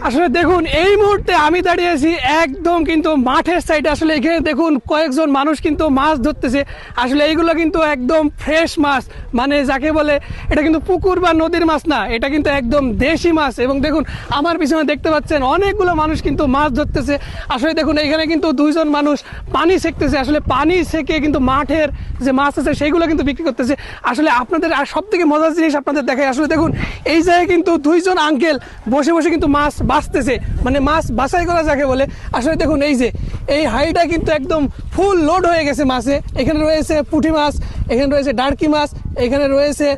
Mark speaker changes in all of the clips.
Speaker 1: আসলে দেখুন এই মুহূর্তে আমি দাঁড়িয়ে আছি একদম কিন্তু মাঠের সাইডে। আসলে এখানে দেখুন কয়েকজন মানুষ কিন্তু মাছ ধরতেছে। আসলে এইগুলো কিন্তু একদম ফ্রেশ মাছ, মানে যাকে বলে এটা কিন্তু পুকুর বা নদীর মাছ না, এটা কিন্তু একদম দেশি মাছ। এবং দেখুন আমার পিছনে দেখতে পাচ্ছেন অনেকগুলো মানুষ কিন্তু মাছ ধরতেছে। আসলে দেখুন এখানে কিন্তু দুইজন মানুষ পানি সেঁকতেছে। আসলে পানি সেঁকে কিন্তু মাঠের যে মাছ আছে সেইগুলো কিন্তু বিক্রি করতেছে। আসলে আপনাদের আর সব থেকে মজার জিনিস আপনাদের দেখায়। আসলে দেখুন এই জায়গায় কিন্তু দুইজন আঙ্কেল বসে বসে কিন্তু মাছ বাছতেছে, মানে মাছ বাছাই করা যাকে বলে। আসলে দেখুন এই যে এই হাঁড়িটা কিন্তু একদম ফুল লোড হয়ে গেছে মাছে। এখানে রয়েছে পুঁটি মাছ, এখানে রয়েছে ডার্কি মাছ, এখানে রয়েছে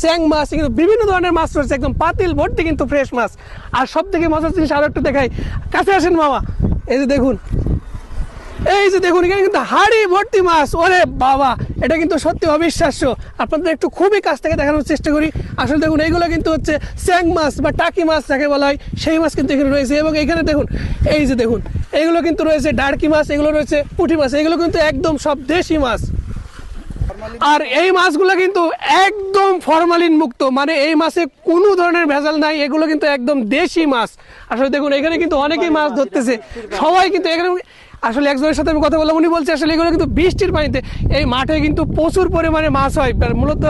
Speaker 1: চ্যাং মাছ, এখানে বিভিন্ন ধরনের মাছ রয়েছে, একদম পাতিল ভর্তি কিন্তু ফ্রেশ মাছ। আর সব থেকে মজার জিনিস আরো একটু দেখাই, কাছে আসেন মামা। এই যে দেখুন, এই যে দেখুন এখানে কিন্তু হাড়ি ভর্তি মাছ। ওরে বাবা, এটা কিন্তু সত্যি অবিশ্বাস্য। আপনাদের একটু খুবই কাছ থেকে দেখানোর চেষ্টা করি। আসলে দেখুন এইগুলো কিন্তু হচ্ছে চ্যাং মাছ বা টাকি মাছ যাকে বলা হয়, সেই মাছ কিন্তু এখানে রয়েছে। এবং এখানে দেখুন এই যে দেখুন এইগুলো কিন্তু রয়েছে ডার্কি মাছ, এগুলো রয়েছে পুঁটি মাছ, এগুলো কিন্তু একদম সব দেশি মাছ। আর এই মাছগুলো কিন্তু একদম ফরমালিন মুক্ত, মানে এই মাছে কোনো ধরনের ভেজাল নাই, এগুলো কিন্তু একদম দেশি মাছ। আসলে দেখুন এখানে কিন্তু অনেকেই মাছ ধরতেছে, সবাই কিন্তু এখানে। আসলে একজনের সাথে আমি কথা বললাম, উনি বলছে আসলে এগুলো কিন্তু বৃষ্টির পানিতে, এই মাঠে কিন্তু প্রচুর পরিমাণে মাছ হয়, মূলত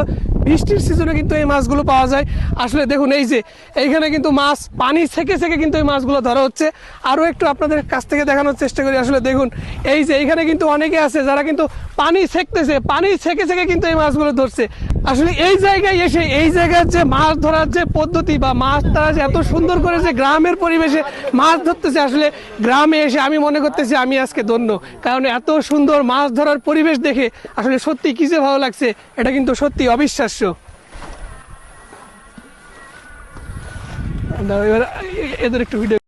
Speaker 1: বৃষ্টির সিজনে কিন্তু এই মাছগুলো পাওয়া যায়। আসলে দেখুন এই যে এইখানে কিন্তু মাছ পানি ছেঁকে ছেঁকে কিন্তু এই মাছগুলো ধরা হচ্ছে। আরও একটু আপনাদের কাছ থেকে দেখানোর চেষ্টা করি। আসলে দেখুন এই যে এইখানে কিন্তু অনেকে আছে যারা কিন্তু পানি ছেঁকতেছে, পানি ছেঁকে ছেঁকে কিন্তু এই মাছগুলো ধরছে। আসলে এই জায়গায় এসে এই জায়গার যে মাছ ধরার যে পদ্ধতি বা মাছ তারা যে এত সুন্দর করে যে গ্রামের পরিবেশে মাছ ধরতেছে, আসলে গ্রামে এসে আমি মনে করতেছি আমি আজকে ধন্য। কারণ এত সুন্দর মাছ ধরার পরিবেশ দেখে আসলে সত্যি কি যে ভালো লাগছে, এটা কিন্তু সত্যি অবিশ্বাস্য। এবার এদের একটু ভিডিও